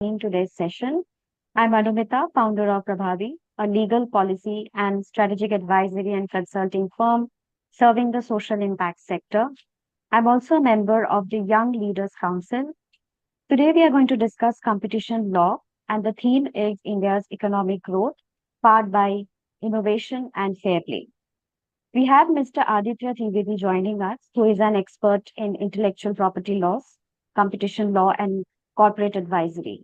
joining today's session. I'm Anumita, founder of Prabhavi, a legal policy and strategic advisory and consulting firm serving the social impact sector. I'm also a member of the Young Leaders Council. Today, we are going to discuss competition law, and the theme is India's economic growth, powered by innovation and fair play. We have Mr. Aditya Trivedi joining us, who is an expert in intellectual property laws, competition law, and corporate advisory.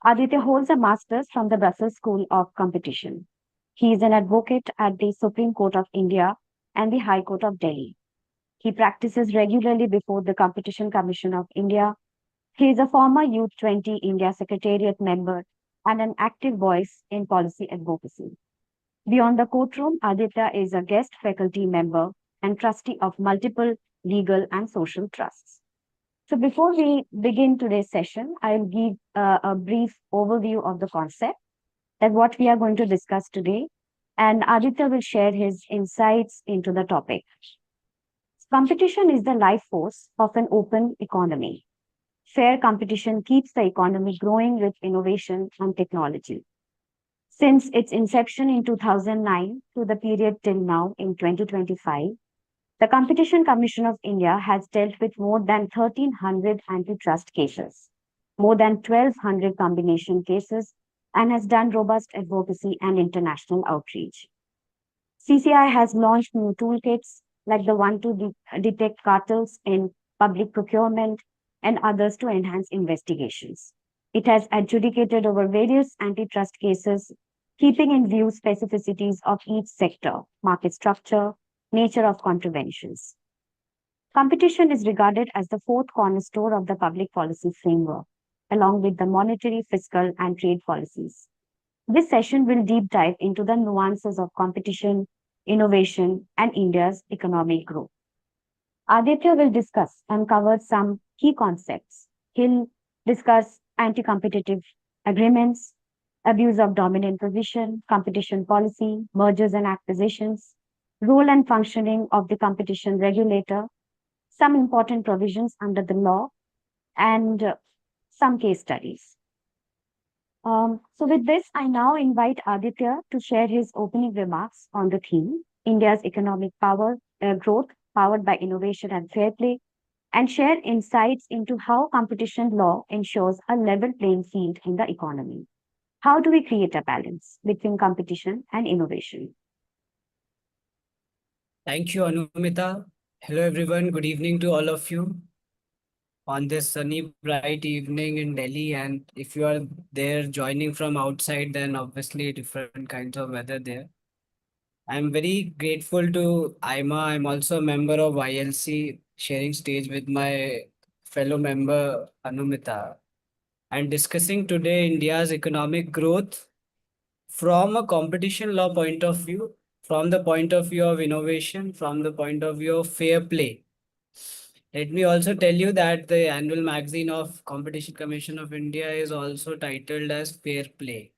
Aditya holds a master's from the Brussels School of Competition. He is an advocate at the Supreme Court of India and the High Court of Delhi. He practices regularly before the Competition Commission of India. He is a former Youth 20 India Secretariat member and an active voice in policy advocacy. Beyond the courtroom, Aditya is a guest faculty member and trustee of multiple legal and social trusts. So before we begin today's session, I'll give a brief overview of the concept and what we are going to discuss today. And Aditya will share his insights into the topic. Competition is the life force of an open economy. Fair competition keeps the economy growing with innovation and technology. Since its inception in 2009 to the period till now in 2025, the Competition Commission of India has dealt with more than 1,300 antitrust cases, more than 1,200 combination cases, and has done robust advocacy and international outreach. CCI has launched new toolkits like the one to detect cartels in public procurement and others to enhance investigations. It has adjudicated over various antitrust cases, keeping in view specificities of each sector, market structure, nature of contraventions. Competition is regarded as the fourth cornerstone of the public policy framework, along with the monetary, fiscal, and trade policies. This session will deep dive into the nuances of competition, innovation, and India's economic growth. Aditya will discuss and cover some key concepts. He'll discuss anti-competitive agreements, abuse of dominant position, competition policy, mergers and acquisitions, role and functioning of the competition regulator, some important provisions under the law, and some case studies. So with this, I now invite Aditya to share his opening remarks on the theme, India's economic growth powered by innovation and fair play, and share insights into how competition law ensures a level playing field in the economy. How do we create a balance between competition and innovation? Thank you, Anumita. Hello, everyone. Good evening to all of you on this sunny, bright evening in Delhi. And if you are there joining from outside, then obviously different kinds of weather there. I'm very grateful to AIMA. I'm also a member of YLC, sharing stage with my fellow member Anumita and discussing today India's economic growth from a competition law point of view, from the point of view of innovation, from the point of view of fair play. Let me also tell you that the annual magazine of Competition Commission of India is also titled as Fair Play.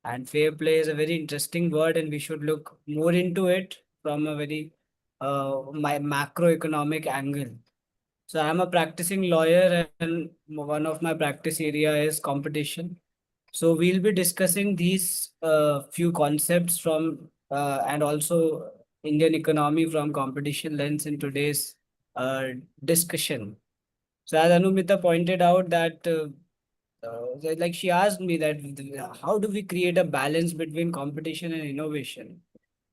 And fair play is a very interesting word, and we should look more into it from a very my macroeconomic angle. So I'm a practicing lawyer, and one of my practice area is competition. So we'll be discussing these few concepts from and also Indian economy from competition lens in today's uh, discussion. So as Anumita pointed out that like she asked me that how do we create a balance between competition and innovation?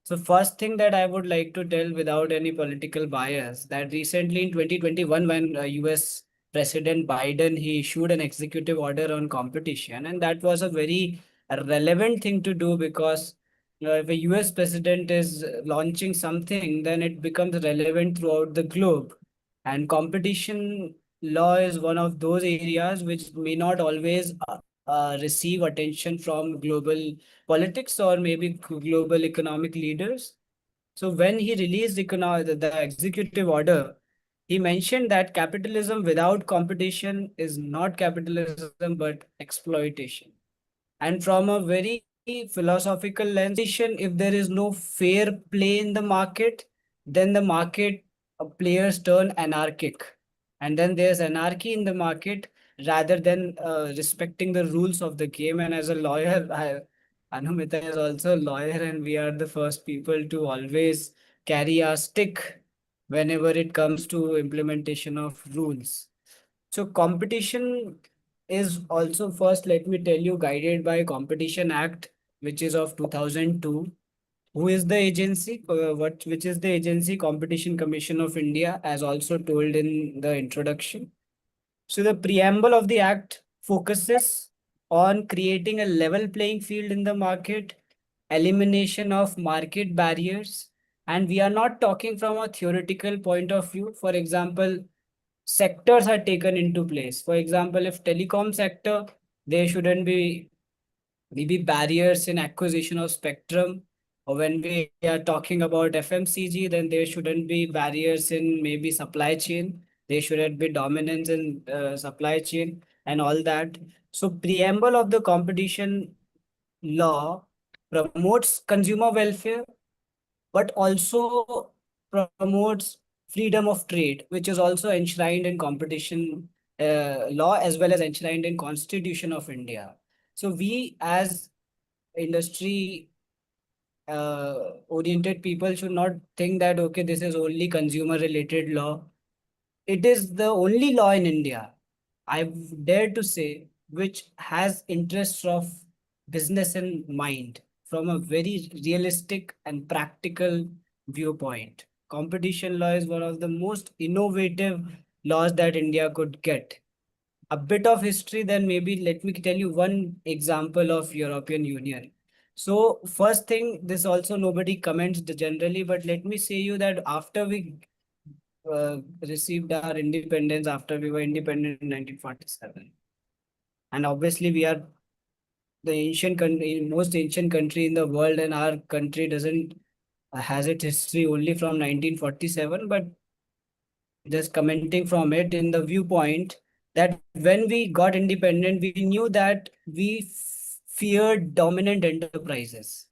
So first thing that I would like to tell without any political bias that recently in 2021 when US President Biden he issued an executive order on competition, and that was a very relevant thing to do because if a US president is launching something, then it becomes relevant throughout the globe. And competition law is one of those areas which may not always receive attention from global politics or maybe global economic leaders. So when he released the executive order, he mentioned that capitalism without competition is not capitalism but exploitation. And from a very philosophical lens, if there is no fair play in the market, then the market players turn anarchic. And then there's anarchy in the market, rather than respecting the rules of the game. And as a lawyer, Anumita is also a lawyer, and we are the first people to always carry our stick whenever it comes to implementation of rules. So competition is also, first, let me tell you, guided by Competition Act, which is of 2002. Who is the agency? Which is the agency? Competition Commission of India, as also told in the introduction. So the preamble of the act focuses on creating a level playing field in the market, elimination of market barriers, and we are not talking from a theoretical point of view. For example, sectors are taken into place. For example, if telecom sector, there shouldn't be maybe barriers in acquisition of spectrum. Or when we are talking about FMCG, then there shouldn't be barriers in maybe supply chain. There shouldn't be dominance in supply chain and all that. So preamble of the competition law promotes consumer welfare, but also promotes freedom of trade, which is also enshrined in competition law as well as enshrined in Constitution of India. So we as industry oriented people should not think that okay, this is only consumer related law. It is the only law in India, I dare to say, which has interests of business in mind from a very realistic and practical viewpoint. Competition law is one of the most innovative laws that India could get. A bit of history, then maybe let me tell you one example of European Union. So first thing, this also nobody comments generally, but let me say you that after we received our independence, after we were independent in 1947, and obviously we are the ancient country, most ancient country in the world, and our country doesn't has its history only from 1947, but just commenting from it in the viewpoint that when we got independent, we knew that we feared dominant enterprises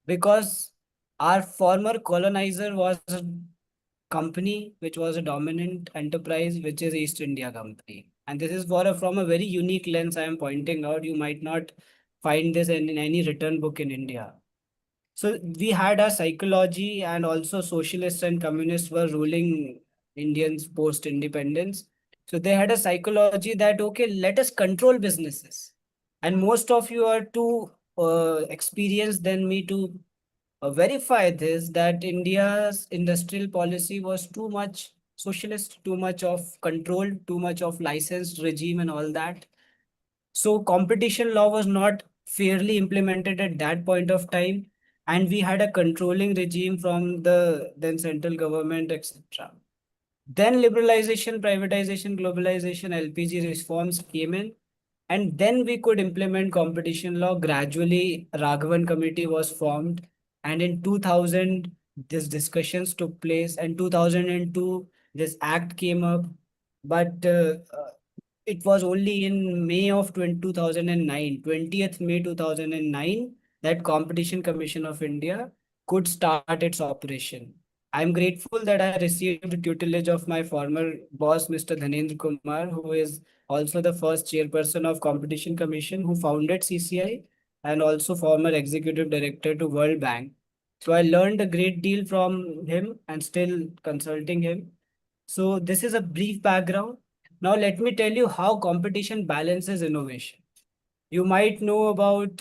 because our former colonizer was a company which was a dominant enterprise, which is East India Company. And this is from a very unique lens I am pointing out. You might not find this in any written book in India. So we had a psychology, and also socialists and communists were ruling Indians post independence. So they had a psychology that, okay, let us control businesses. And most of you are too experienced than me to verify this, that India's industrial policy was too much socialist, too much of control, too much of licensed regime and all that. So competition law was not fairly implemented at that point of time, and we had a controlling regime from the then central government, etc. Then liberalization, privatization, globalization, LPG reforms came in, and then we could implement competition law. Gradually, Raghavan Committee was formed, and in 2000, these discussions took place, and 2002, this act came up. But it was only in May of 2009, 20th May 2009, that Competition Commission of India could start its operation. I'm grateful that I received tutelage of my former boss, Mr. Dhanendra Kumar, who is also the first chairperson of Competition Commission, who founded CCI and also former executive director to World Bank. So I learned a great deal from him and still consulting him. So this is a brief background. Now let me tell you how competition balances innovation. You might know about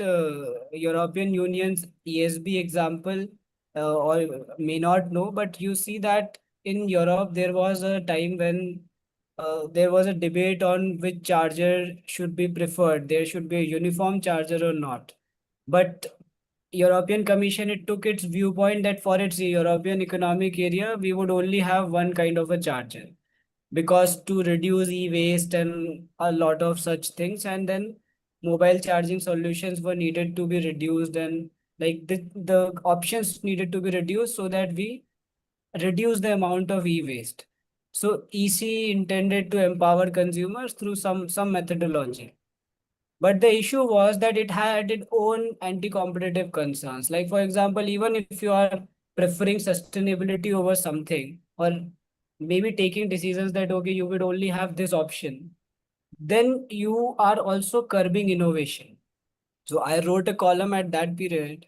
European Union's ESB example, or may not know, but you see that in Europe there was a time when there was a debate on which charger should be preferred. There should be a uniform charger or not. But European Commission, it took its viewpoint that for its European Economic Area, we would only have one kind of a charger because to reduce e-waste and a lot of such things, and then mobile charging solutions were needed to be reduced, and like the options needed to be reduced so that we reduce the amount of e-waste. So EC intended to empower consumers through some methodology, but the issue was that it had its own anti-competitive concerns. Like, for example, even if you are preferring sustainability over something, or maybe taking decisions that, okay, you would only have this option, then you are also curbing innovation. So I wrote a column at that period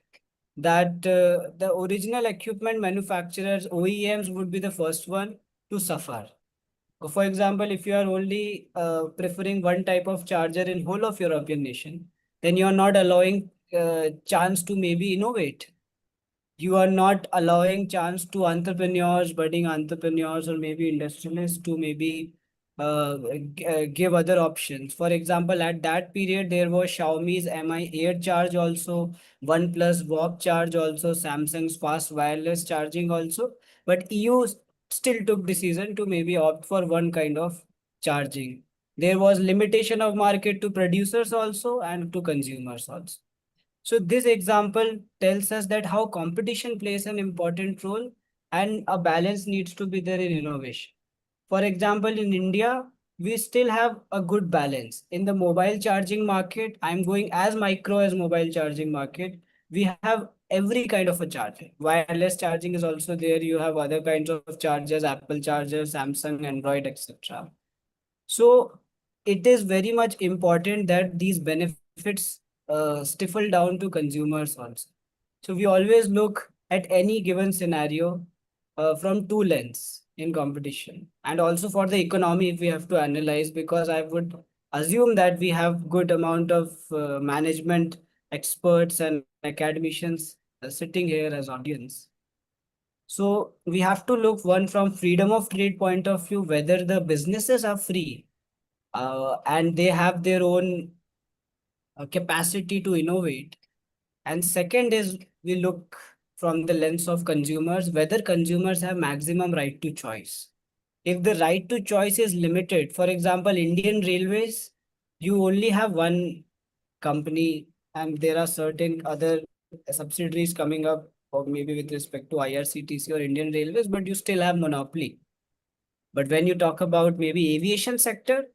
that the original equipment manufacturers, OEMs, would be the first one to suffer. For example, if you are only preferring one type of charger in whole of European nation, then you are not allowing chance to maybe innovate. You are not allowing chance to entrepreneurs, budding entrepreneurs, or maybe industrialists to maybe give other options. For example, at that period, there was Xiaomi's Mi Air Charge also, OnePlus Walk Charge also, Samsung's fast wireless charging also. But EU still took decision to maybe opt for one kind of charging. There was limitation of market to producers also and to consumers also. So this example tells us that how competition plays an important role and a balance needs to be there in innovation. For example, in India, we still have a good balance. In the mobile charging market, I'm going as micro as mobile charging market. We have every kind of a charger. Wireless charging is also there. You have other kinds of chargers, Apple chargers, Samsung, Android, etc. So it is very much important that these benefits stifle down to consumers also. So we always look at any given scenario from two lens in competition, and also for the economy if we have to analyze, because I would assume that we have good amount of management experts and academicians sitting here as audience. So we have to look one from freedom of trade point of view, whether the businesses are free and they have their own capacity to innovate. And second is we look from the lens of consumers, whether consumers have maximum right to choice. If the right to choice is limited, for example, Indian Railways, you only have one company and there are certain other subsidiaries coming up, or maybe with respect to IRCTC or Indian Railways, but you still have monopoly. But when you talk about maybe aviation sector,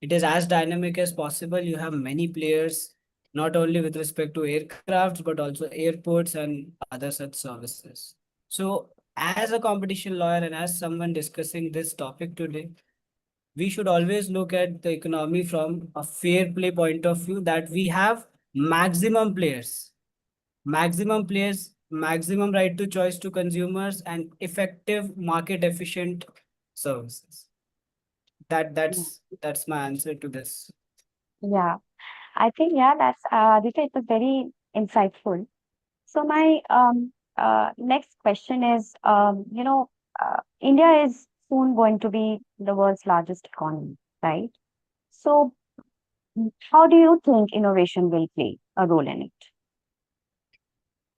it is as dynamic as possible. You have many players, not only with respect to aircrafts, but also airports and other such services. So, as a competition lawyer and as someone discussing this topic today, we should always look at the economy from a fair play point of view, that we have maximum players, maximum right to choice to consumers, and effective market efficient services. That's my answer to this. Yeah, I think, yeah, that's Aditya, it was very insightful. So my next question is, India is soon going to be the world's largest economy, right? So how do you think innovation will play a role in it?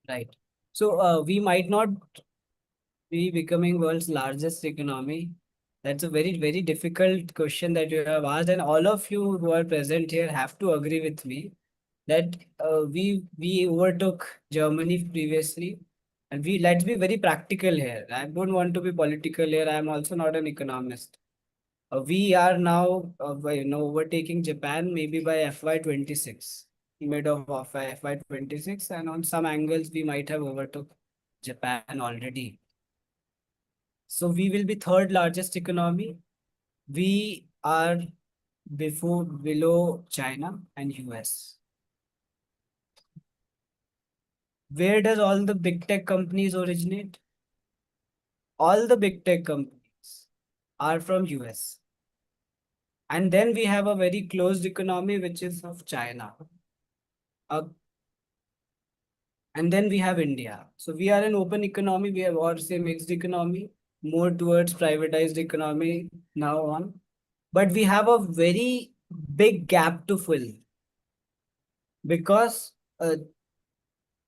Right. So we might not be becoming world's largest economy. That's a very, very difficult question that you have asked, and all of you who are present here have to agree with me that we overtook Germany previously, and we let's be very practical here. I don't want to be political here. I am also not an economist. We are now overtaking Japan maybe by FY26, mid of FY26, and on some angles we might have overtook Japan already. So we will be third largest economy. We are before below China and US. Where does all the big tech companies originate? All the big tech companies are from US. And then we have a very closed economy, which is of China. Uh, and then we have India. So we are an open economy. We have, or say, mixed economy, more towards privatized economy now on. But we have a very big gap to fill, because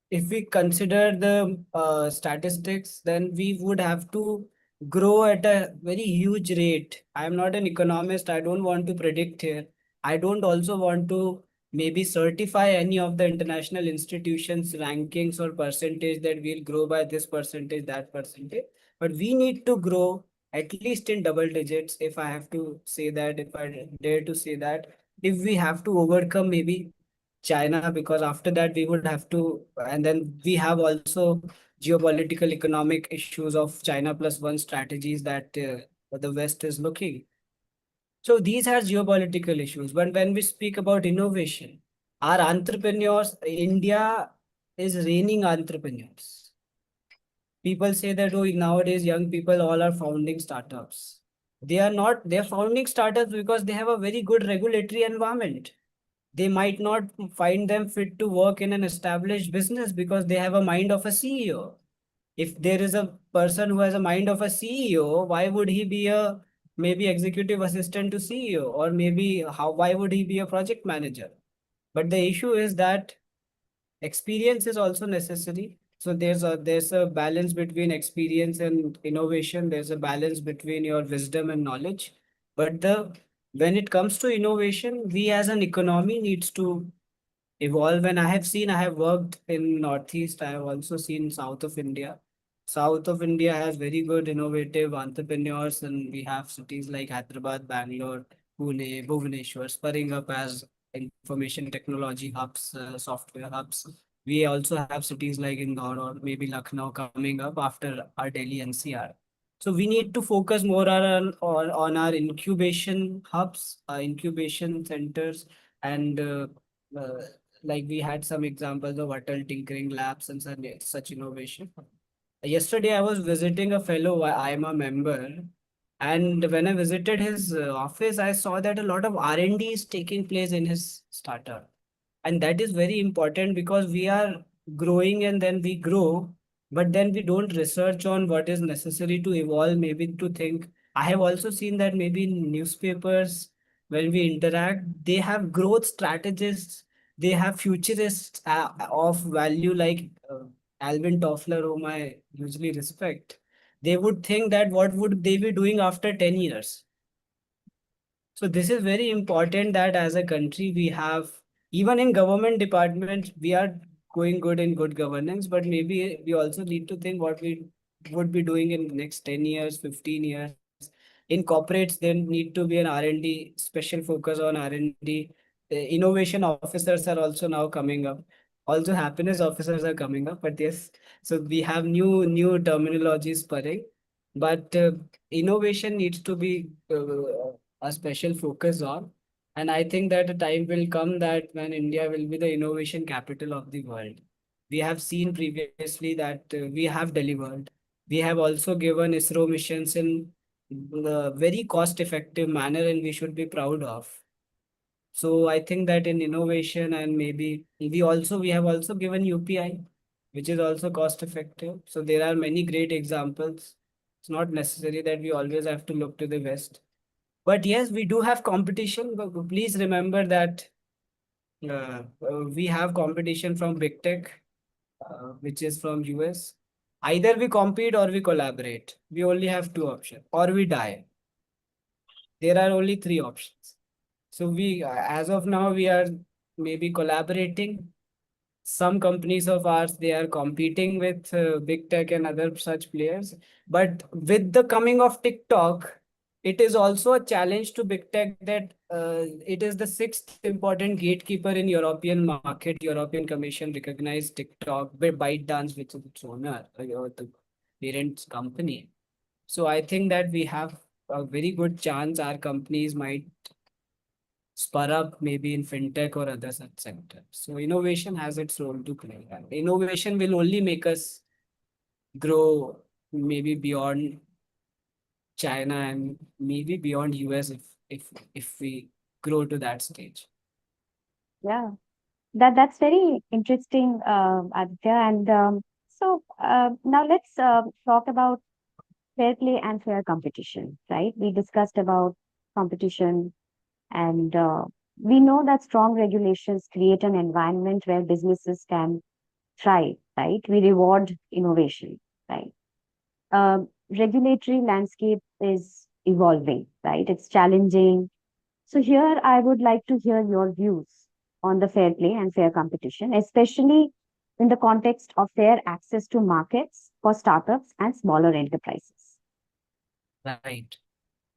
if we consider the statistics, then we would have to grow at a very huge rate. I am not an economist. I don't want to predict here. I don't also want to maybe certify any of the international institutions' rankings or percentage that we'll grow by this percentage, that percentage. But we need to grow at least in double digits, if I have to say that, if I dare to say that, if we have to overcome maybe China, because after that we would have to, and then we have also geopolitical economic issues of China plus one strategies that the West is looking. So these are geopolitical issues. But when we speak about innovation, our entrepreneurs, India is raining entrepreneurs. People say that, oh, nowadays young people all are founding startups. They are not, they're founding startups because they have a very good regulatory environment. They might not find them fit to work in an established business because they have a mind of a CEO. If there is a person who has a mind of a CEO, why would he be a maybe executive assistant to CEO, or maybe how why would he be a project manager? But the issue is that experience is also necessary. So there's a balance between experience and innovation. There's a balance between your wisdom and knowledge. But the when it comes to innovation, we as an economy needs to evolve. And I have seen, I have worked in Northeast, I have also seen South of India. South of India has very good innovative entrepreneurs, and we have cities like Hyderabad, Bangalore, Pune, Bhubaneswar spurring up as information technology hubs, software hubs. We also have cities like Indore or maybe Lucknow coming up after our Delhi NCR. So we need to focus more on our incubation hubs, incubation centers, and uh, like we had some examples of Atal Tinkering Labs and such innovation. Yesterday, I was visiting a fellow AIMA member, and when I visited his office, I saw that a lot of R&D is taking place in his startup. And that is very important because we are growing and then we grow, but then we don't research on what is necessary to evolve, maybe to think. I have also seen that maybe in newspapers, when we interact, they have growth strategists, they have futurists of value like Alvin Toffler, whom I usually respect. They would think that what would they be doing after 10 years? So this is very important that as a country we have, even in government departments, we are going good in good governance, but maybe we also need to think what we would be doing in next 10 years, 15 years. In corporates, there need to be an R&D, special focus on R&D. Innovation officers are also now coming up. Also happiness officers are coming up, but yes, so we have new terminologies spreading. But innovation needs to be a special focus on. And I think that a time will come that when India will be the innovation capital of the world. We have seen previously that we have delivered. We have also given ISRO missions in a very cost effective manner, and we should be proud of. So I think that in innovation, and maybe we have also given UPI, which is also cost effective. So there are many great examples. It's not necessary that we always have to look to the West. But yes, we do have competition. But please remember that we have competition from big tech, which is from US. Either we compete or we collaborate. We only have two options, or we die. There are only three options. So as of now, we are maybe collaborating. Some companies of ours, they are competing with big tech and other such players. But with the coming of TikTok, it is also a challenge to big tech that it is the sixth important gatekeeper in European market. European Commission recognized TikTok, ByteDance, which is its owner, the parent company. So I think that we have a very good chance our companies might spur up maybe in fintech or other such sectors. So innovation has its role to play. And innovation will only make us grow maybe beyond China and maybe beyond US if we grow to that stage. Yeah, that's very interesting, Aditya. And now let's talk about fair play and fair competition, right? We discussed about competition, and we know that strong regulations create an environment where businesses can thrive, right? We reward innovation, right? Regulatory landscape is evolving, right? It's challenging. So here I would like to hear your views on the fair play and fair competition, especially in the context of fair access to markets for startups and smaller enterprises. Right.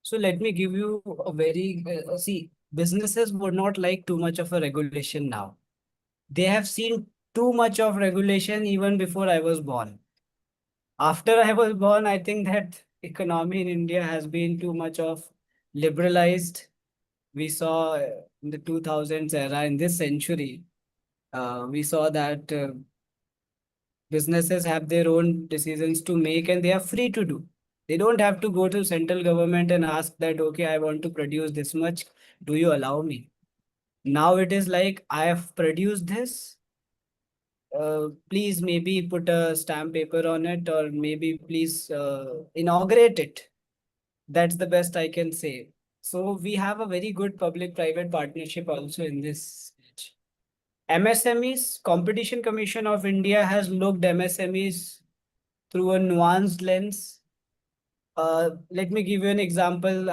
So let me give you a very see, businesses would not like too much of a regulation now. They have seen too much of regulation even before I was born. After I was born, I think that economy in India has been too much of liberalized. We saw in the 2000s era, in this century, we saw that businesses have their own decisions to make and they are free to do. They don't have to go to central government and ask that, okay, I want to produce this much. Do you allow me? Now it is like, I have produced this. Please maybe put a stamp paper on it, or maybe please inaugurate it. That's the best I can say. So we have a very good public-private partnership also in this stage. MSMEs, Competition Commission of India has looked MSMEs through a nuanced lens. Let me give you an example.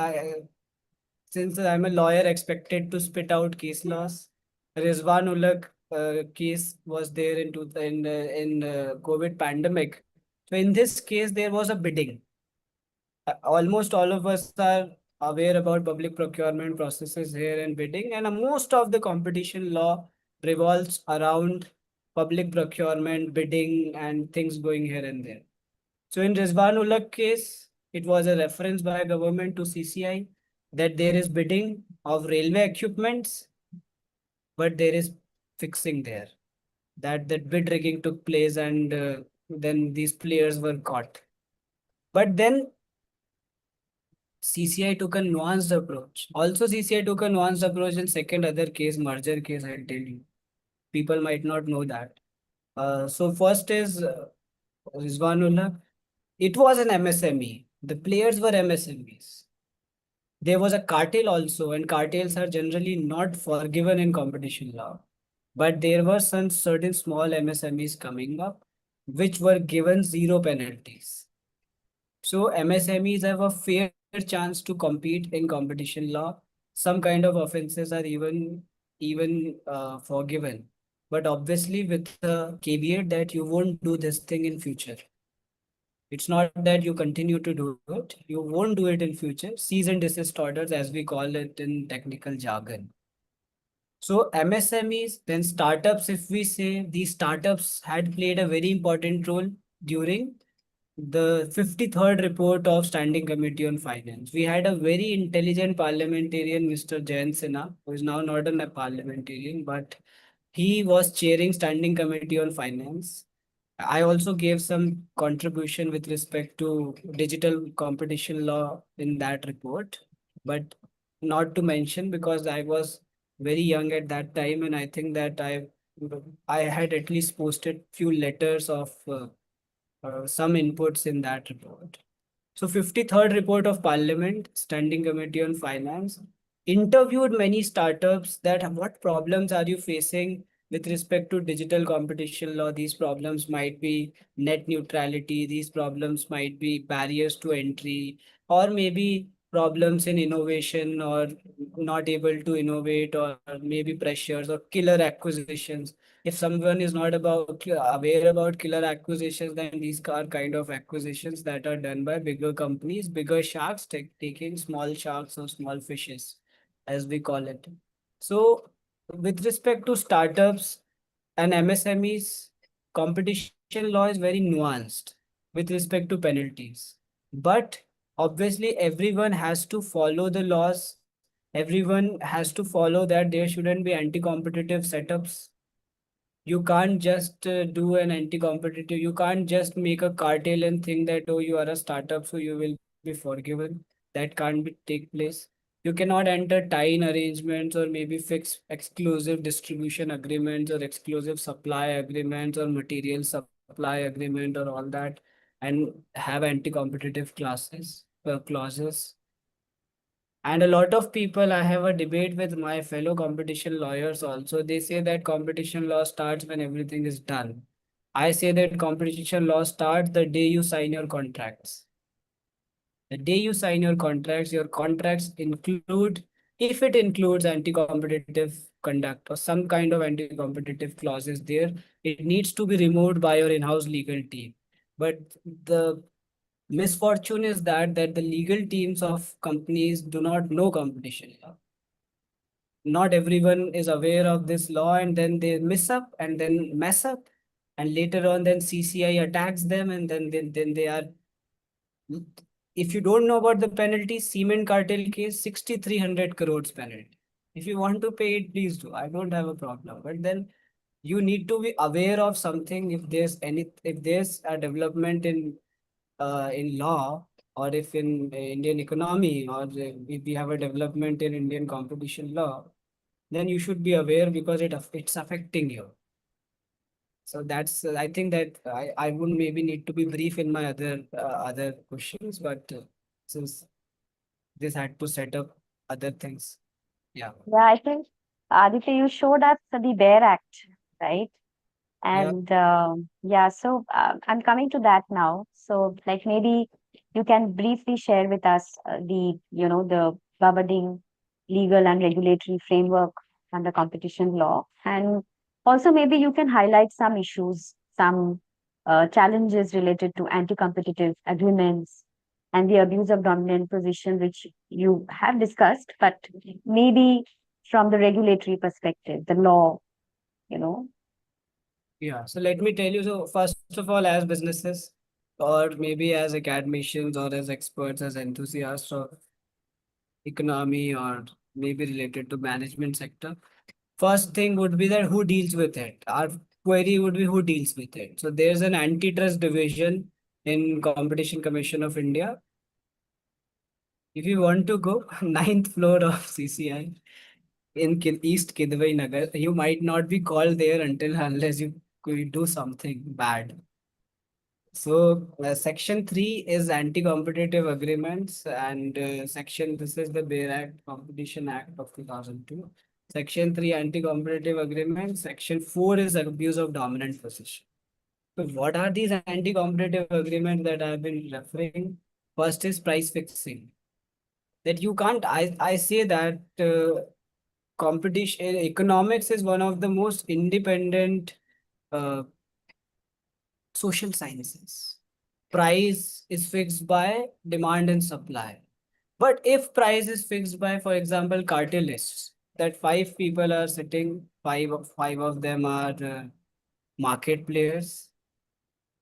Since I'm a lawyer expected to spit out case laws, Rizwan Ulaq case was there in COVID pandemic. So in this case, there was a bidding. Almost all of us are aware about public procurement processes here and bidding, and most of the competition law revolves around public procurement, bidding, and things going here and there. So in Rizwan Ulaq case, it was a reference by government to CCI that there is bidding of railway equipments, but there is fixing there. That bid rigging took place, and then these players were caught. But then CCI took a nuanced approach. Also, CCI took a nuanced approach in second other case, merger case, I'll tell you. People might not know that. So first is Rizwanullah. It was an MSME. The players were MSMEs. There was a cartel also, and cartels are generally not forgiven in competition law. But there were some certain small MSMEs coming up, which were given zero penalties. So MSMEs have a fair chance to compete in competition law. Some kind of offenses are even forgiven, but obviously with the caveat that you won't do this thing in future. It's not that you continue to do it, you won't do it in future. Cease and desist orders, as we call it in technical jargon. So MSMEs, then startups, if we say these startups had played a very important role during the 53rd report of Standing Committee on Finance. We had a very intelligent parliamentarian, Mr. Jayant Sinha, who is now not a parliamentarian, but he was chairing Standing Committee on Finance. I also gave some contribution with respect to digital competition law in that report, but not to mention because I was very young at that time, and I think that I had at least posted few letters of some inputs in that report. So 53rd report of Parliament, Standing Committee on Finance, interviewed many startups that what problems are you facing with respect to digital competition law. These problems might be net neutrality, these problems might be barriers to entry, or maybe problems in innovation or not able to innovate, or maybe pressures or killer acquisitions. If someone is not aware about killer acquisitions, then these are kind of acquisitions that are done by bigger companies, bigger sharks taking small sharks or small fishes, as we call it. So with respect to startups and MSMEs, competition law is very nuanced with respect to penalties. But obviously, everyone has to follow the laws. Everyone has to follow that there shouldn't be anti-competitive setups. You can't just do an anti-competitive. You can't just make a cartel and think that, oh, you are a startup, so you will be forgiven. That can't be take place. You cannot enter tie-in arrangements or maybe fix exclusive distribution agreements or exclusive supply agreements or material supply agreement or all that and have anti-competitive clauses. And a lot of people, I have a debate with my fellow competition lawyers also. They say that competition law starts when everything is done. I say that competition law starts the day you sign your contracts. The day you sign your contracts include, if it includes anti-competitive conduct or some kind of anti-competitive clauses there, it needs to be removed by your in-house legal team. But the misfortune is that the legal teams of companies do not know competition law. Not everyone is aware of this law, and then they miss up and then mess up, and later on then CCI attacks them, and then they are if you don't know about the penalty, cement cartel case, 6,300 crores penalty. If you want to pay it, please do. I don't have a problem. But then you need to be aware of something. If there's a development in law, or if in Indian economy, or if we have a development in Indian competition law, then you should be aware because it's affecting you. So that's I think that I would maybe need to be brief in my other questions, but since this had to set up other things. Yeah. Yeah, I think Aditya, you showed us the Bear Act, right? Yeah. And yeah, so I'm coming to that now. So, like, maybe you can briefly share with us the governing legal and regulatory framework under competition law. And also, maybe you can highlight some issues, some challenges related to anti-competitive agreements and the abuse of dominant position, which you have discussed, but maybe from the regulatory perspective, the law, you know. Yeah. So let me tell you. So first of all, as businesses, or maybe as academicians, or as experts, as enthusiasts of economy, or maybe related to management sector, first thing would be that who deals with it. Our query would be who deals with it. So there's an antitrust division in Competition Commission of India. If you want to go, ninth floor of CCI in East Kidwai Nagar, you might not be called there until unless you could do something bad. So Section 3 is anti-competitive agreements, and this is the Bear Act, Competition Act of 2002. Section 3 anti-competitive agreements. Section 4 is abuse of dominant position. So what are these anti-competitive agreements that I've been referring? First is price fixing. That you can't, I say that competition economics is one of the most independent uh, social sciences. Price is fixed by demand and supply. But if price is fixed by, for example, cartelists, that five people are sitting, five of them are market players,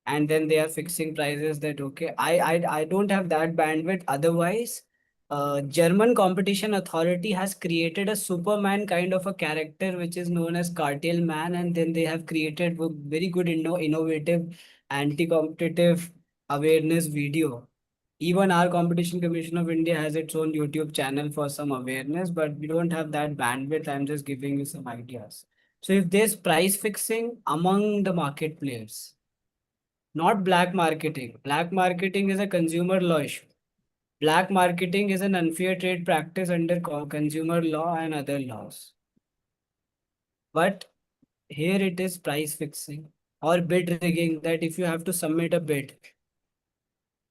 and then they are fixing prices, that okay, I don't have that bandwidth. Otherwise, German competition authority has created a superman kind of a character which is known as cartel man, and then they have created a very good innovative anti-competitive awareness video. Even our Competition Commission of India has its own YouTube channel for some awareness, but we don't have that bandwidth. I'm just giving you some ideas. So if there's price fixing among the market players, not black marketing. Black marketing is a consumer law issue. Black marketing is an unfair trade practice under consumer law and other laws. But here it is price fixing or bid rigging, that if you have to submit a bid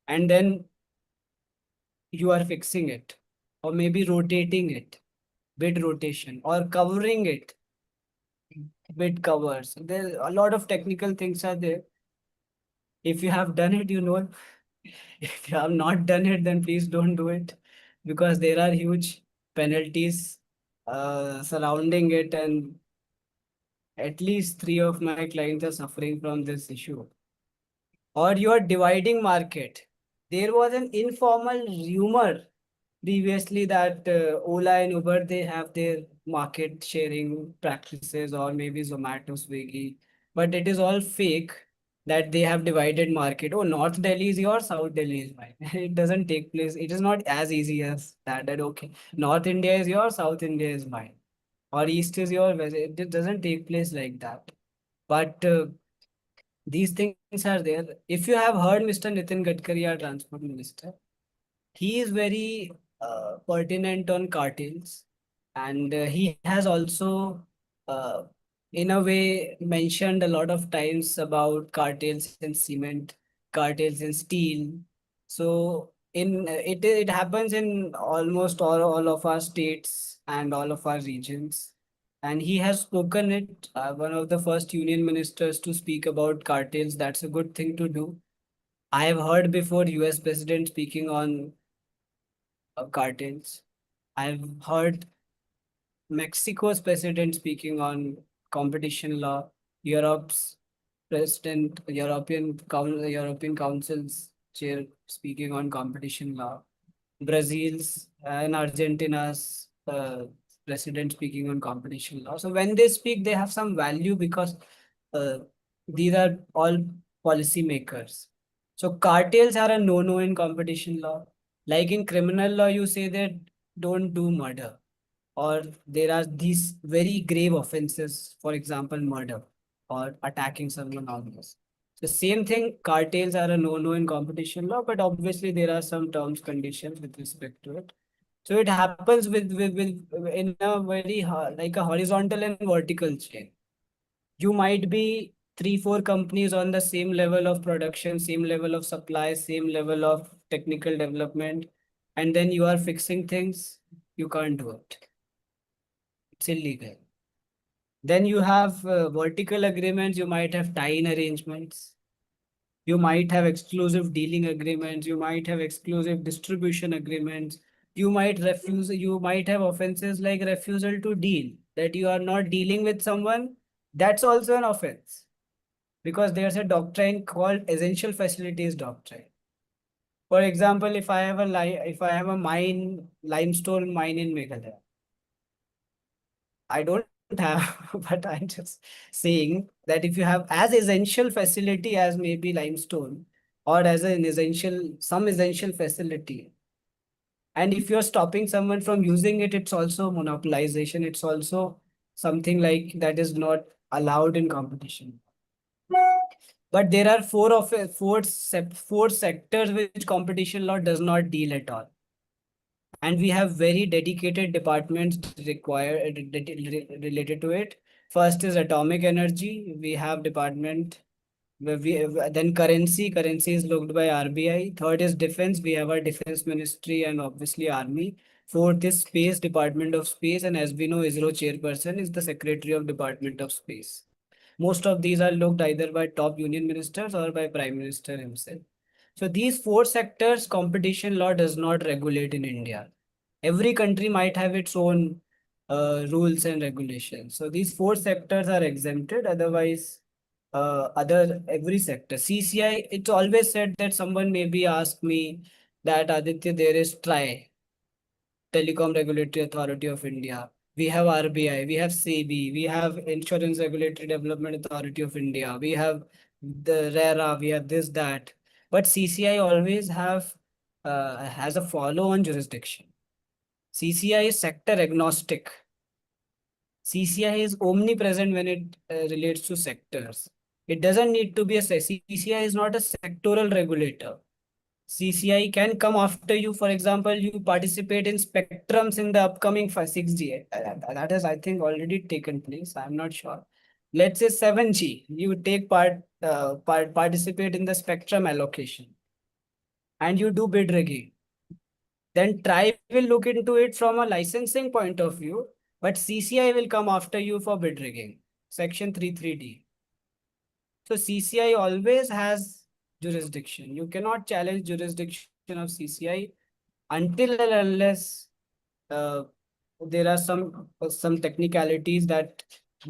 and then you are fixing it, or maybe rotating it, bid rotation, or covering it, bid covers. There a lot of technical things are there. If you have done it, you know. If you have not done it, then please don't do it, because there are huge penalties surrounding it, and at least three of my clients are suffering from this issue. Or you are dividing market. There was an informal rumor previously that Ola and Uber, they have their market sharing practices, or maybe Zomato, Swiggy, but it is all fake, that they have divided market. Oh, North Delhi is yours, South Delhi is mine. It doesn't take place. It is not as easy as that. That okay, North India is yours, South India is mine, or East is yours. West. It doesn't take place like that. But these things are there. If you have heard Mr. Nitin Gadkari, our transport minister, he is very pertinent on cartels, and he has also uh, in a way mentioned a lot of times about cartels in cement, cartels in steel. So it happens in almost all of our states and all of our regions, and he has spoken it, one of the first union ministers to speak about cartels. That's a good thing to do. I have heard before US president speaking on cartels. I've heard Mexico's president speaking on competition law, Europe's president, European Council's chair speaking on competition law. Brazil's and Argentina's president speaking on competition law. So when they speak, they have some value because uh, these are all policy makers. So cartels are a no-no in competition law. Like in criminal law, you say that don't do murder, or there are these very grave offenses, for example, murder or attacking someone on this. The same thing, cartels are a no-no in competition law, but obviously there are some terms, conditions with respect to it. So it happens with in a very like a horizontal and vertical chain. You might be three, four companies on the same level of production, same level of supply, same level of technical development, and then you are fixing things. You can't do it. It's illegal. Then you have vertical agreements. You might have tie-in arrangements. You might have exclusive dealing agreements. You might have exclusive distribution agreements. You might refuse. You might have offenses like refusal to deal. That you are not dealing with someone. That's also an offense because there's a doctrine called essential facilities doctrine. For example, if I have a limestone mine in Meghalaya, I don't have, but I'm just saying that if you have as essential facility as maybe limestone or as an essential, some essential facility, and if you're stopping someone from using it, it's also monopolization. It's also something like that is not allowed in competition. But there are four sectors which competition law does not deal at all. And we have very dedicated departments related to it. First is atomic energy. We have department where then currency is looked by RBI. Third is defense. We have our defense ministry and obviously army. Fourth is space, department of space, and as we know, ISRO chairperson is the secretary of department of space. Most of these are looked either by top union ministers or by prime minister himself. So these four sectors competition law does not regulate in India. Every country might have its own rules and regulations. So these four sectors are exempted. Otherwise, other every sector. CCI, it's always said that someone maybe asked me that Aditya, there is TRAI, Telecom Regulatory Authority of India. We have RBI, we have SEBI, we have Insurance Regulatory Development Authority of India, we have the RERA, we have this, that. But CCI always has a follow-on jurisdiction. CCI is sector agnostic. CCI is omnipresent when it relates to sectors. It doesn't need to be CCI is not a sectoral regulator. CCI can come after you. For example, you participate in spectrums in the upcoming 6G. That has, I think, already taken place. I'm not sure. Let's say 7G. You take participate in the spectrum allocation, and you do bid rigging. Then TRAI will look into it from a licensing point of view, but CCI will come after you for bid rigging. Section 33D. So CCI always has jurisdiction. You cannot challenge jurisdiction of CCI until and unless uh, there are some technicalities that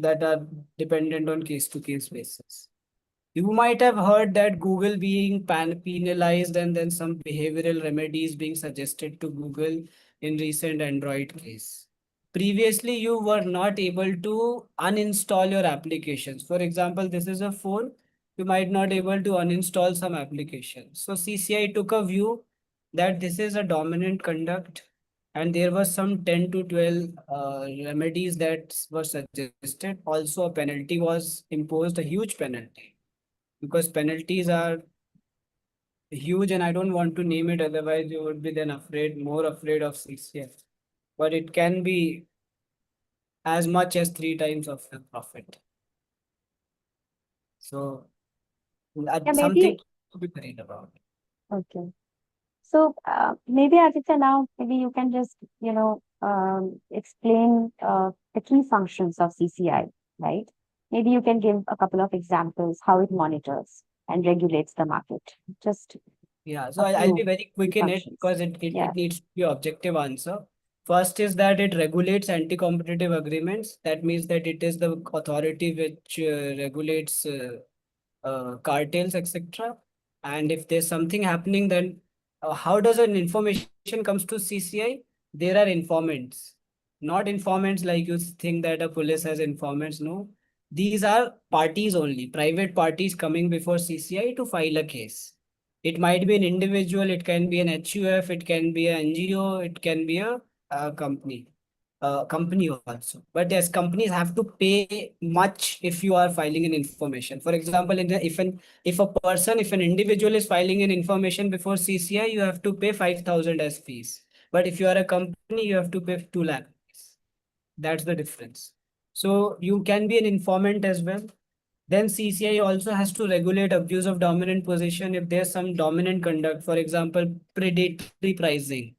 are dependent on case to case basis. You might have heard that Google being penalized and then some behavioral remedies being suggested to Google in recent Android case. Previously, you were not able to uninstall your applications. For example, this is a phone. You might not able to uninstall some applications. So CCI took a view that this is a dominant conduct and there was some 10 to 12 remedies that were suggested. Also, a penalty was imposed, a huge penalty because penalties are huge and I don't want to name it, otherwise you would be then more afraid of CCF. But it can be as much as three times of the profit. So Yeah, that's something maybe. to be worried about. Okay. So maybe Aditya, now maybe you can just, explain the key functions of CCI, right? Maybe you can give a couple of examples how it monitors and regulates the market. Just Yeah, so a I'll be few very key quick in it functions. because Yeah. it needs to be objective answer. First is that it regulates anti-competitive agreements. That means that it is the authority which regulates cartels, etc. And if there's something happening, then how does an information comes to CCI? There are informants, not informants like you think that a police has informants. No, these are parties only, private parties coming before CCI to file a case. It might be an individual, it can be an HUF, it can be an NGO, it can be a company also. But yes, companies have to pay much if you are filing an information. For example, if an individual is filing an information before CCI, you have to pay 5,000 as fees. But if you are a company, you have to pay 2 lakh rupees. That's the difference. So you can be an informant as well. Then CCI also has to regulate abuse of dominant position if there's some dominant conduct. For example, predatory pricing.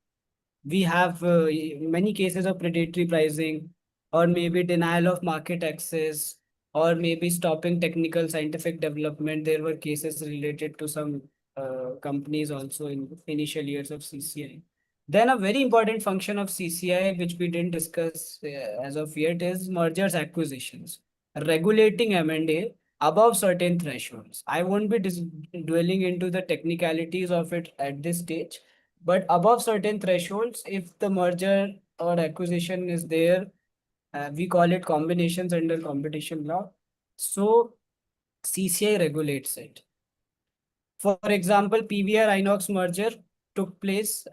We have many cases of predatory pricing, or maybe denial of market access, or maybe stopping technical scientific development. There were cases related to some companies also in initial years of CCI. Then a very important function of CCI, which we didn't discuss as of yet, is mergers acquisitions, regulating M&A above certain thresholds. I won't be dwelling into the technicalities of it at this stage, but above certain thresholds, if the merger or acquisition is there, we call it combinations under competition law. So CCI regulates it. For example, PVR Inox merger took place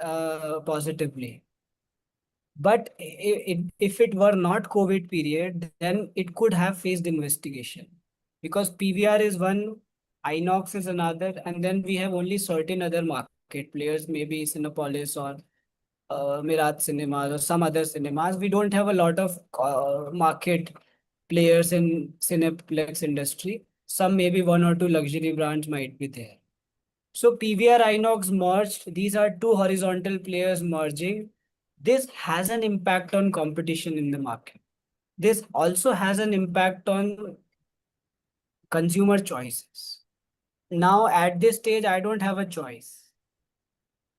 positively. But if it were not COVID period, then it could have faced investigation, because PVR is one, Inox is another, and then we have only certain other market players, maybe Cinepolis or Miraj Cinemas or some other cinemas. We don't have a lot of market players in Cineplex industry. Some maybe one or two luxury brands might be there. So PVR Inox merged. These are two horizontal players merging. This has an impact on competition in the market. This also has an impact on consumer choices. Now at this stage, I don't have a choice.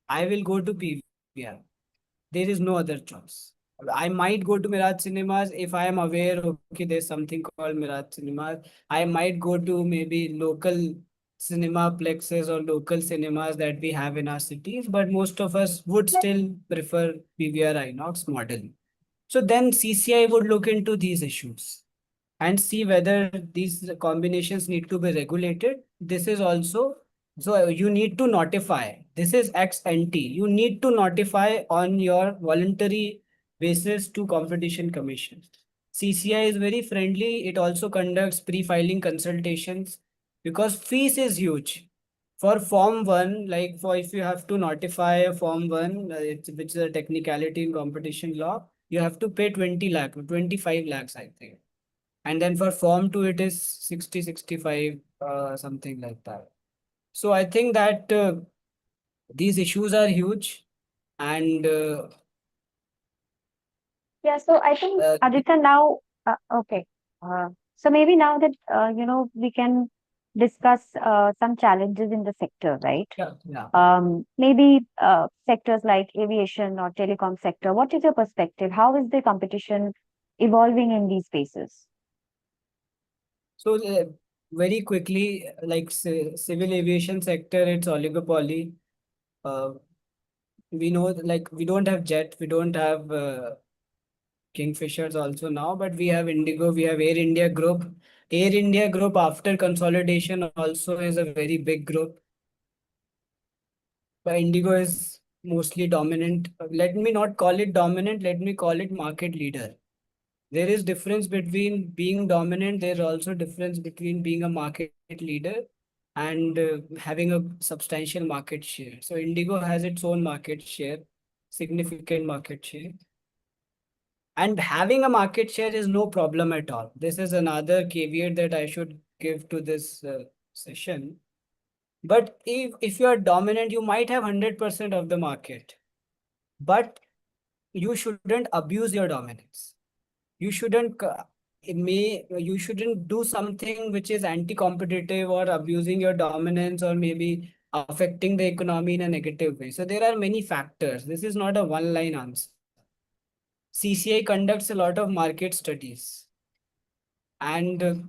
I will go to PVR. There is no other choice. I might go to Miraj Cinemas if I am aware, okay, there's something called Miraj Cinemas. I might go to maybe local cinema plexes or local cinemas that we have in our cities, but most of us would still prefer PVR Inox model. So then CCI would look into these issues and see whether these combinations need to be regulated. This is also, so you need to notify. This is ex ante. You need to notify on your voluntary basis to Competition Commission. CCI is very friendly. It also conducts pre-filing consultations because fees is huge. For Form 1, like for if you have to notify a Form 1, which is a technicality in competition law, you have to pay 20 lakh, 25 lakhs, I think. And then for Form 2, it is 60, 65, something like that. So I think that these issues are huge. And Yeah, so I think Aditya now, okay. So maybe now that we can discuss some challenges in the sector, right? yeah, yeah. Maybe sectors like aviation or telecom sector. What is your perspective? How is the competition evolving in these spaces? So very quickly, like civil aviation sector, it's oligopoly. Uh, we know like we don't have jet, we don't have Kingfishers also now, but we have Indigo, we have Air India Group. Air India Group after consolidation also is a very big group. But Indigo is mostly dominant. Let me not call it dominant, let me call it market leader. There is difference between being dominant, there's also difference between being a market leader and having a substantial market share. So Indigo has its own market share, significant market share. And having a market share is no problem at all. This is another caveat that I should give to this session. But if you are dominant, you might have 100% of the market, but you shouldn't abuse your dominance. You shouldn't you shouldn't do something which is anti-competitive or abusing your dominance or maybe affecting the economy in a negative way. So there are many factors. This is not a one-line answer. CCI conducts a lot of market studies, and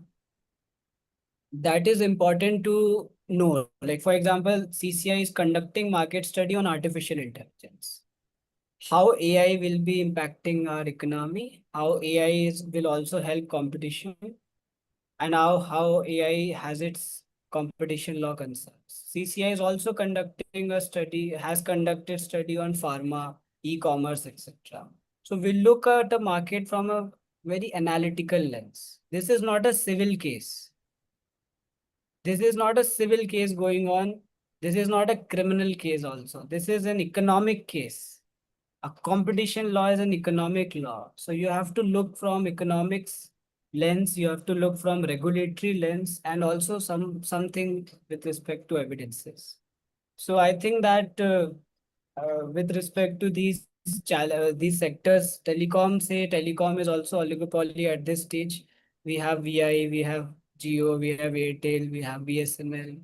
that is important to No, like for example, CCI is conducting market study on artificial intelligence. How AI will be impacting our economy, how AI will also help competition, and how AI has its competition law concerns. CCI is also conducting a study, has conducted study on pharma, e-commerce, etc. So we look at the market from a very analytical lens. This is not a civil case. This is not a civil case going on. This is not a criminal case also. This is an economic case. A competition law is an economic law. So you have to look from economics lens, you have to look from regulatory lens, and also something with respect to evidences. So I think that with respect to these sectors, telecom is also oligopoly at this stage. We have VI, we have Geo, we have Airtel, we have BSNL.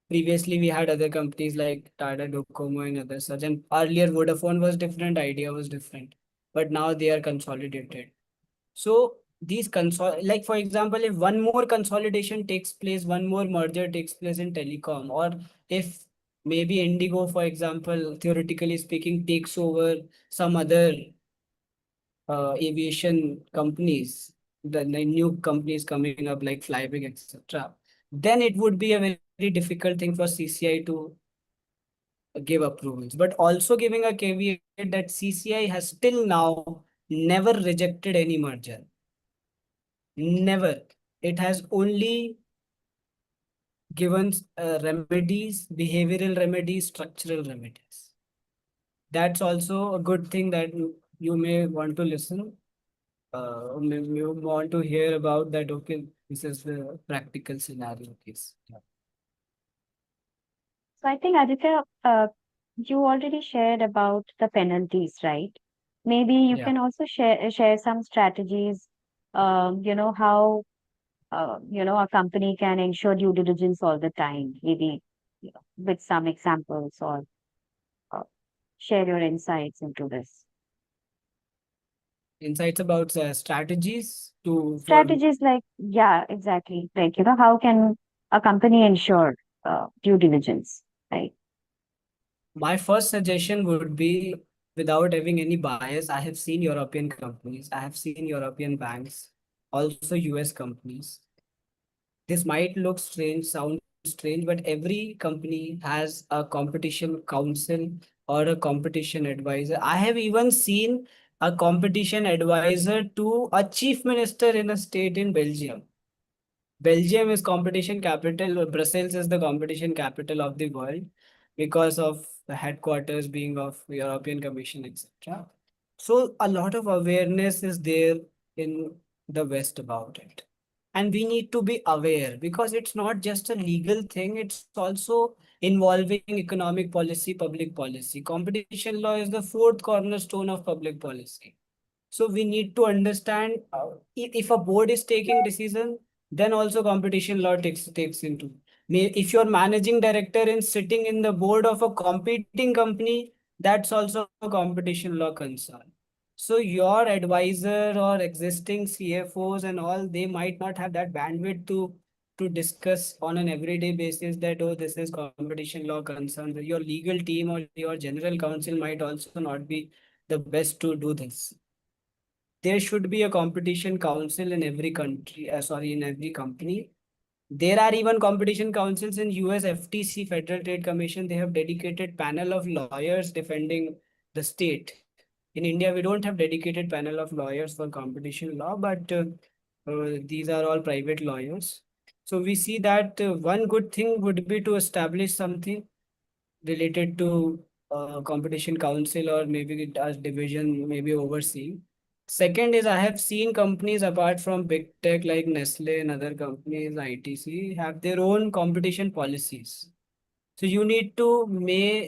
Previously, we had other companies like Tata Docomo and others such. And earlier, Vodafone was different, Idea was different, but now they are consolidated. So like for example, if one more consolidation takes place, one more merger takes place in telecom, or if maybe Indigo, for example, theoretically speaking, takes over some other aviation companies, the new companies coming up like Flybig, etc., then it would be a very difficult thing for CCI to give approvals. But also giving a caveat that CCI has still now never rejected any merger. Never. It has only given remedies, behavioral remedies, structural remedies. That's also a good thing that you may want to listen. You want to hear about that. Okay, this is the practical scenario case. Yeah. So I think Aditya, you already shared about the penalties, right? Maybe you Yeah. can also share some strategies, how a company can ensure due diligence all the time, maybe with some examples or uh, share your insights into this. Insights about strategies to for Strategies like, yeah, exactly. Like, how can a company ensure due diligence, right? my first suggestion would be without having any bias. I have seen European companies, I have seen European banks, also US companies. This might look strange, sound strange, but every company has a competition council or a competition advisor. I have even seen a competition advisor to a chief minister in a state in Belgium. Belgium is competition capital, or Brussels is the competition capital of the world because of the headquarters being of European Commission, etc. So a lot of awareness is there in the West about it. And we need to be aware because it's not just a legal thing, it's also involving economic policy, public policy. Competition law is the fourth cornerstone of public policy. So we need to understand if a board is taking decision, then also competition law takes into. If your managing director is sitting in the board of a competing company, that's also a competition law concern. So your advisor or existing CFOs and all, they might not have that bandwidth to discuss on an everyday basis that, oh, this is competition law concern. Your legal team or your general counsel might also not be the best to do this. There should be a competition council in every country, in every company. There are even competition councils in US FTC, Federal Trade Commission. They have dedicated panel of lawyers defending the state. In India, we don't have dedicated panel of lawyers for competition law, but these are all private lawyers. So we see that one good thing would be to establish something related to competition council or maybe as division, maybe overseeing. Second is I have seen companies apart from big tech like Nestle and other companies, ITC, have their own competition policies. So you need to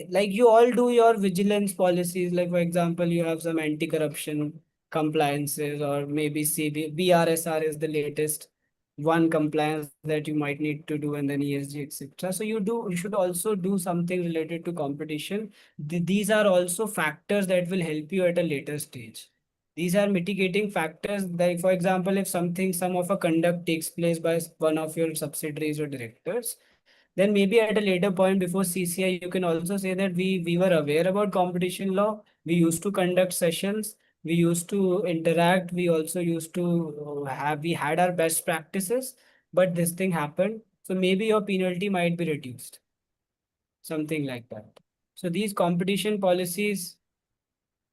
like you all do your vigilance policies. Like for example, you have some anti-corruption compliances or maybe BRSR is the latest one compliance that you might need to do, and then ESG, etc. So you should also do something related to competition. These are also factors that will help you at a later stage. These are mitigating factors. Like for example, if some of a conduct takes place by one of your subsidiaries or directors, then maybe at a later point before CCI, you can also say that we were aware about competition law. We used to conduct sessions. We used to interact. We also used to we had our best practices, but this thing happened. So maybe your penalty might be reduced, something like that. So these competition policies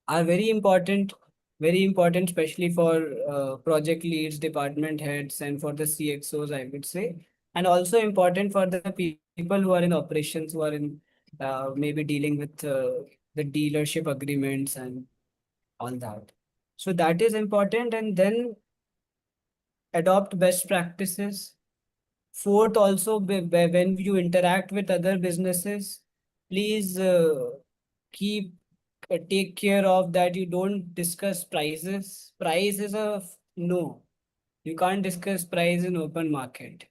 are very important, especially for project leads, department heads, and for the CXOs, I would say, and also important for the people who are in operations, who are in maybe dealing with the dealership agreements and all that. So that is important, and then adopt best practices. Fourth, also when you interact with other businesses, please keep take care of that you don't discuss prices. Price is no. You can't discuss price in open market.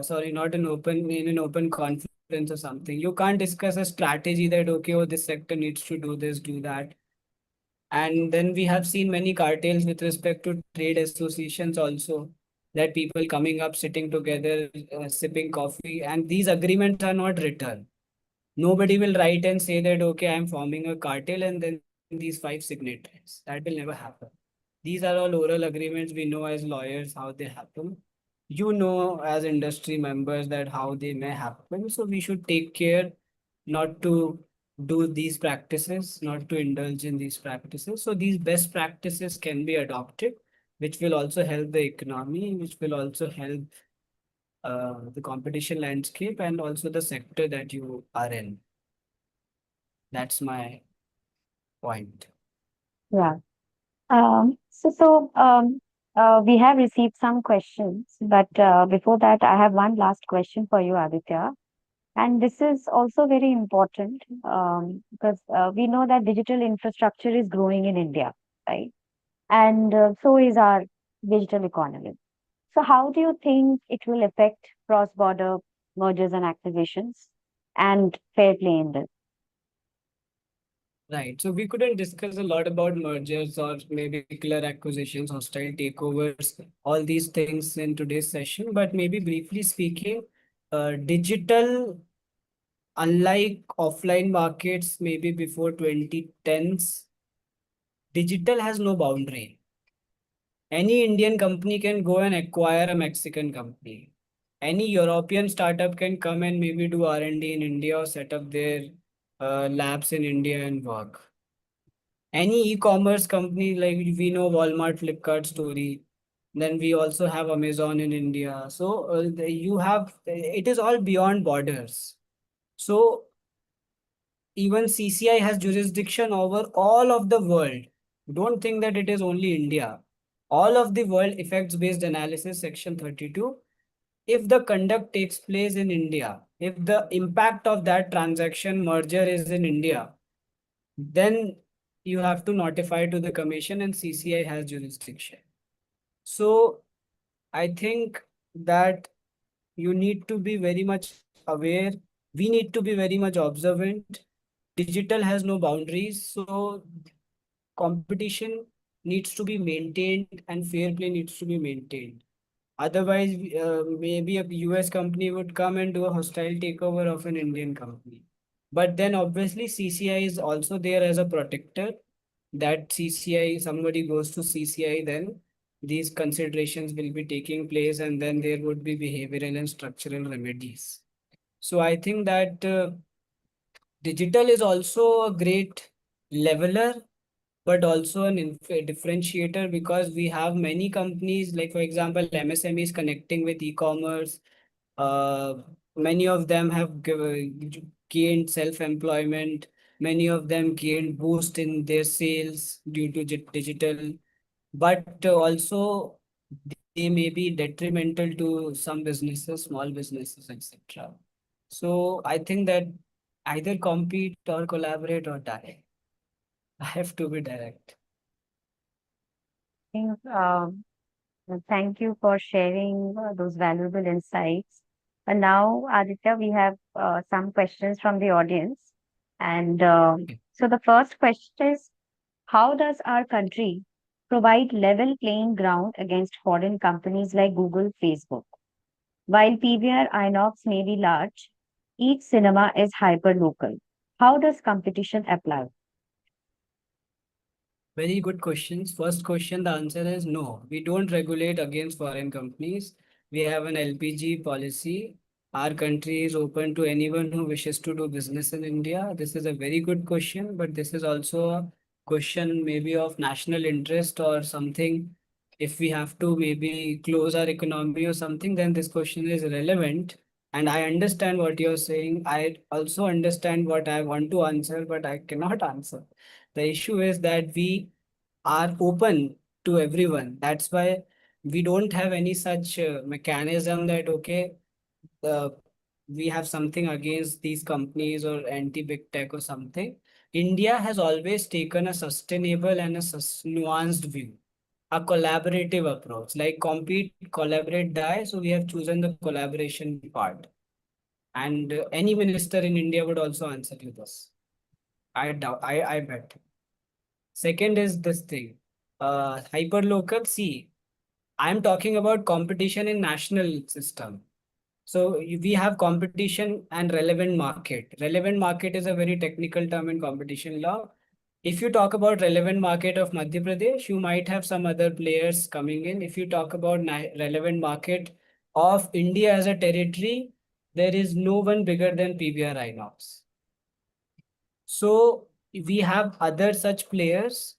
Sorry, not in an open conference or something. You can't discuss a strategy that okay, oh, this sector needs to do this, do that. And then we have seen many cartels with respect to trade associations also, that people coming up, sitting together, sipping coffee, and these agreements are not written. Nobody will write and say that, okay, I'm forming a cartel and then these five signatories. That will never happen. These are all oral agreements. We know as lawyers how they happen. You know as industry members that how they may happen. So we should take care not to do these practices, not to indulge in these practices. So these best practices can be adopted, which will also help the economy, which will also help the competition landscape and also the sector that you are in. That's my point. Yeah. We have received some questions, but before that, I have one last question for you, Aditya. And this is also very important because we know that digital infrastructure is growing in India, right? And so is our digital economy. So, how do you think it will affect cross-border mergers and acquisitions and fair play in this? Right. So we couldn't discuss a lot about mergers or maybe particular acquisitions, hostile takeovers, all these things in today's session. But maybe briefly speaking, digital, unlike offline markets, maybe before 2010s, digital has no boundary. Any Indian company can go and acquire a Mexican company. Any European startup can come and maybe do R&D in India or set up their labs in India and work. Any e-commerce company, like we know Walmart, Flipkart story. Then we also have Amazon in India. So you have it is all beyond borders. So even CCI has jurisdiction over all of the world. Don't think that it is only India. All of the world effects based analysis, section 32. If the conduct takes place in India, if the impact of that transaction merger is in India, then you have to notify to the commission and CCI has jurisdiction. So I think that you need to be very much aware. We need to be very much observant. Digital has no boundaries. So competition needs to be maintained and fair play needs to be maintained. Otherwise, maybe a US company would come and do a hostile takeover of an Indian company. But then obviously CCI is also there as a protector. That CCI, somebody goes to CCI, then these considerations will be taking place and then there would be behavioral and structural remedies. So I think that digital is also a great leveler but also an differentiator because we have many companies, like for example, MSMEs connecting with e-commerce. Uh, Many of them have gained self-employment. Many of them gained boost in their sales due to digital, but also they may be detrimental to some businesses, small businesses, etc. So I think that either compete or collaborate or die. I have to be direct. Think, thank you for sharing those valuable insights. And now, Aditya, we have some questions from the audience. And so the first question is, how does our country provide level playing ground against foreign companies like Google, Facebook? While PVR Inox may be large, each cinema is hyper-local. How does competition apply? Very good questions. First question, the answer is no. We don't regulate against foreign companies. We have an LPG policy. Our country is open to anyone who wishes to do business in India. This is a very good question, but this is also a question maybe of national interest or something. If we have to maybe close our economy or something, then this question is relevant. And I understand what you're saying. I also understand what I want to answer, but I cannot answer. The issue is that we are open to everyone. That's why we don't have any such mechanism that, okay, uh, we have something against these companies or anti big tech or something. India has always taken a sustainable and a nuanced view, a collaborative approach, like compete, collaborate, die. So we have chosen the collaboration part. And any minister in India would also answer you this. I doubt, I bet. Second is this thing. Hyperlocal. See, I'm talking about competition in national system. So we have competition and relevant market. Relevant market is a very technical term in competition law. If you talk about relevant market of Madhya Pradesh, you might have some other players coming in. If you talk about relevant market of India as a territory, there is no one bigger than PVR Inox. So we have other such players,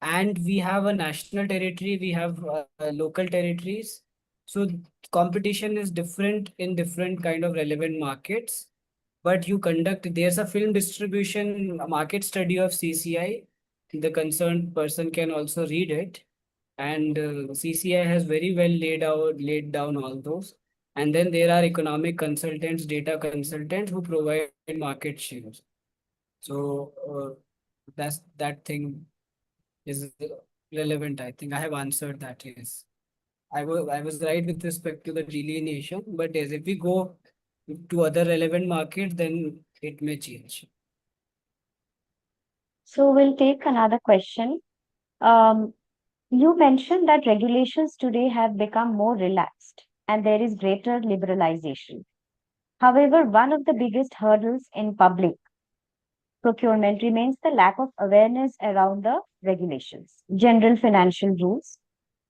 and we have a national territory, we have local territories. So competition is different in different kind of relevant markets. But you conduct, there's a film distribution market study of CCI. The concerned person can also read it. And CCI has very well laid down all those. And then there are economic consultants, data consultants who provide market shares. So that's that thing is relevant. I think I have answered that. Yes, I was right with respect to the delineation. But yes, if we go to other relevant market, then it may change. So we'll take another question. Um, you mentioned that regulations today have become more relaxed and there is greater liberalization. However, one of the biggest hurdles in public procurement remains the lack of awareness around the regulations. General financial rules,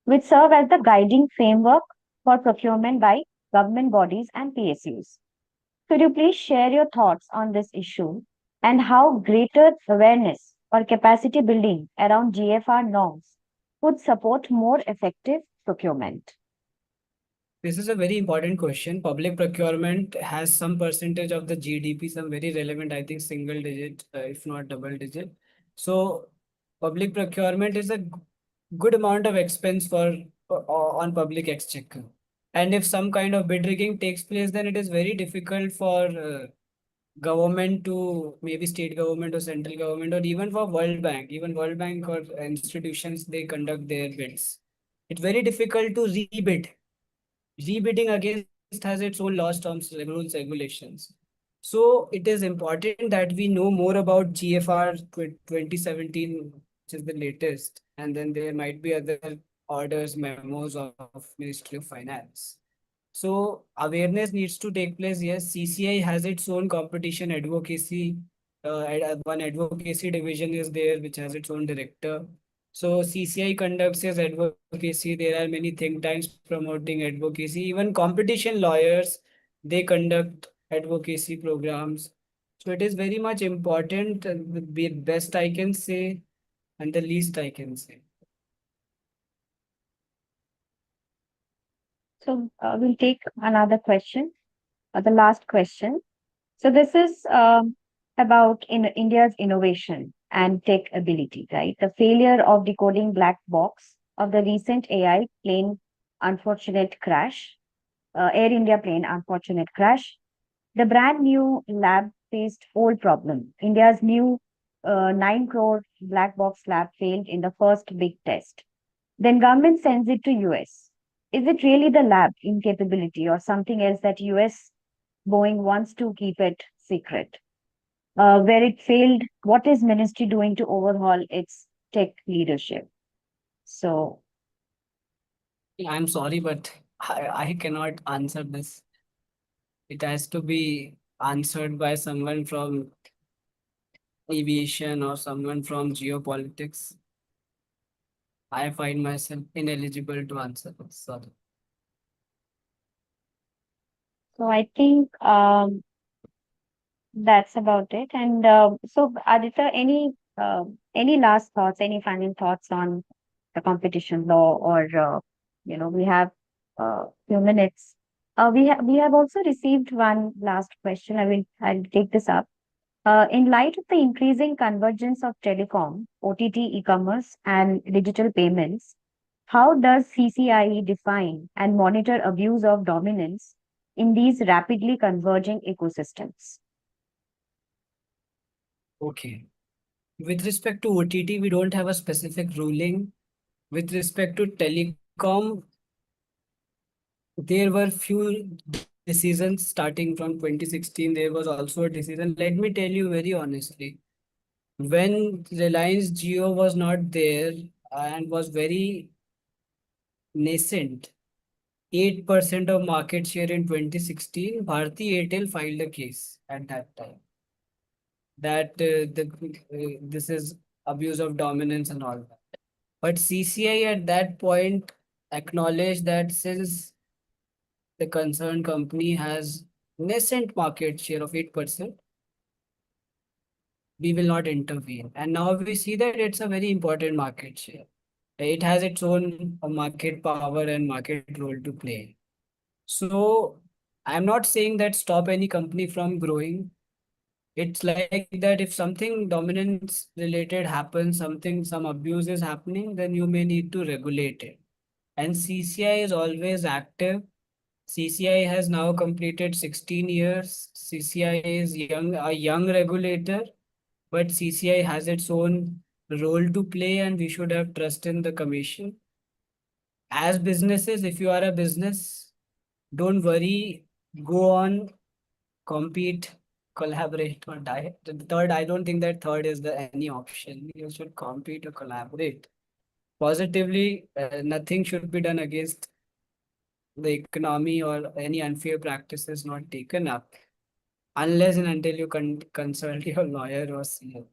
which serve as the guiding framework for procurement by government bodies and PSUs. Could you please share your thoughts on this issue and how greater awareness or capacity building around GFR norms would support more effective procurement? This is a very important question. Public procurement has some percentage of the GDP, some very relevant, I think single digit, if not double digit. So public procurement is a good amount of expense on public exchequer. And if some kind of bid rigging takes place, then it is very difficult for government to maybe state government or central government, or even for World Bank, even World Bank or institutions, they conduct their bids. It's very difficult to rebid. Rebidding against has its own laws, terms, rules, regulations. So it is important that we know more about GFR 2017, which is the latest, and then there might be other orders, memos of Ministry of Finance. So awareness needs to take place. Yes, CCI has its own competition advocacy. One advocacy division is there, which has its own director. So CCI conducts its advocacy. There are many think tanks promoting advocacy. Even competition lawyers, they conduct advocacy programs. So it is very much important. The best I can say, and the least I can say. So we'll take another question, the last question. So this is about in India's innovation and tech ability, right? The failure of decoding black box of the recent AI plane unfortunate crash, Air India plane unfortunate crash. The brand new lab faced old problem. India's new 9 crore black box lab failed in the first big test. Then government sends it to US. Is it really the lab incapability or something else that US Boeing wants to keep it secret? Where it failed, what is ministry doing to overhaul its tech leadership? So, I'm sorry, but I cannot answer this. It has to be answered by someone from aviation or someone from geopolitics. I find myself ineligible to answer this. Sorry. So I think that's about it. And so, Aditya, any last thoughts, any final thoughts on the competition law, or we have a few minutes. We have also received one last question. I'll take this up. In light of the increasing convergence of telecom, OTT, e-commerce, and digital payments, how does CCIE define and monitor abuse of dominance in these rapidly converging ecosystems? Okay. With respect to OTT, we don't have a specific ruling. With respect to telecom, there were few decisions starting from 2016. There was also a decision. Let me tell you very honestly, when Reliance Jio was not there and was very nascent, 8% of market share in 2016, Bharti Airtel filed a case at that time that this is abuse of dominance and all that. But CCI at that point acknowledged that since the concerned company has nascent market share of 8%, we will not intervene. And now we see that it's a very important market share. It has its own market power and market role to play. So I'm not saying that stop any company from growing. It's like that if something dominance related happens, some abuse is happening, then you may need to regulate it. And CCI is always active. CCI has now completed 16 years. CCI is a young regulator, but CCI has its own role to play, and we should have trust in the commission. As businesses, if you are a business, don't worry, go on, compete, collaborate, or die. The third, I don't think that third is the any option. You should compete or collaborate. Positively, nothing should be done against the economy or any unfair practices not taken up unless and until you consult your lawyer or CA.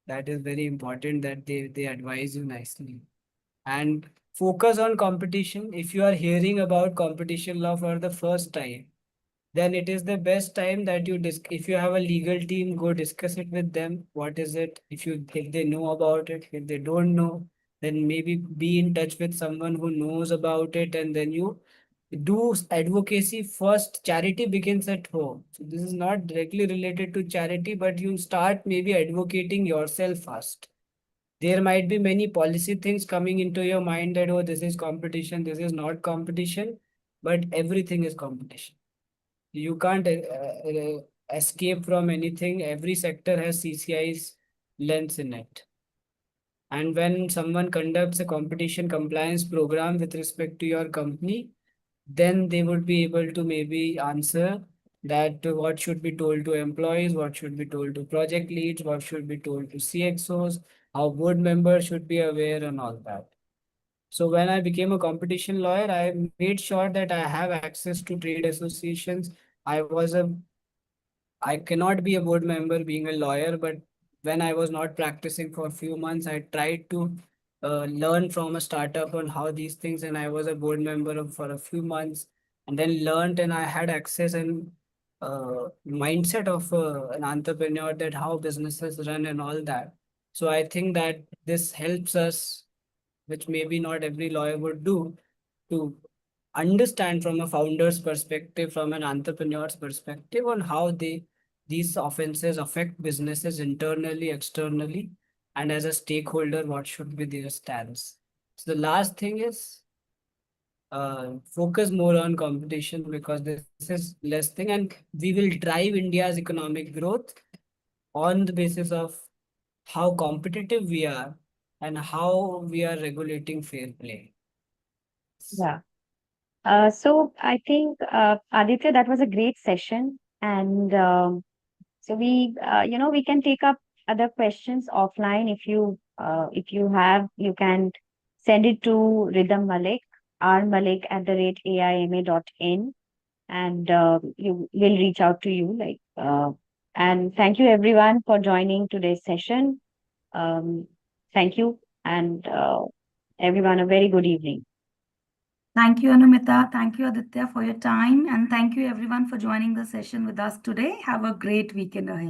That is very important that they advise you nicely. And focus on competition. If you are hearing about competition law for the first time, then it is the best time that if you have a legal team, go discuss it with them. What is it? If they know about it, if they don't know, then maybe be in touch with someone who knows about it, and then you do advocacy first. Charity begins at home. So this is not directly related to charity, but you start maybe advocating yourself first. There might be many policy things coming into your mind that, oh, this is competition, this is not competition, but everything is competition. You can't escape from anything. Every sector has CCI's lens in it. And when someone conducts a competition compliance program with respect to your company, then they would be able to maybe answer that what should be told to employees, what should be told to project leads, what should be told to CXOs, how board members should be aware and all that. So when I became a competition lawyer, I made sure that I have access to trade associations. I was a I cannot be a board member being a lawyer, but when I was not practicing for a few months, I tried to learn from a startup on how these things, and I was a board member for a few months, and then learned, and I had access and mindset of an entrepreneur that how businesses run and all that. So I think that this helps us, which maybe not every lawyer would do, to understand from a founder's perspective, from an entrepreneur's perspective, on how these offenses affect businesses internally, externally, and as a stakeholder, what should be their stance. So the last thing is focus more on competition because this is less thing, and we will drive India's economic growth on the basis of how competitive we are and how we are regulating fair play. Yeah. So I think, Aditya, that was a great session. And so we can take up other questions offline. If you have, you can send it to Rhythm Malik. rmalik@aima.in, and you will reach out to you. And thank you everyone for joining today's session. Thank you, and everyone a very good evening. Thank you, Anumita. Thank you, Aditya, for your time. And thank you, everyone, for joining the session with us today. Have a great weekend ahead.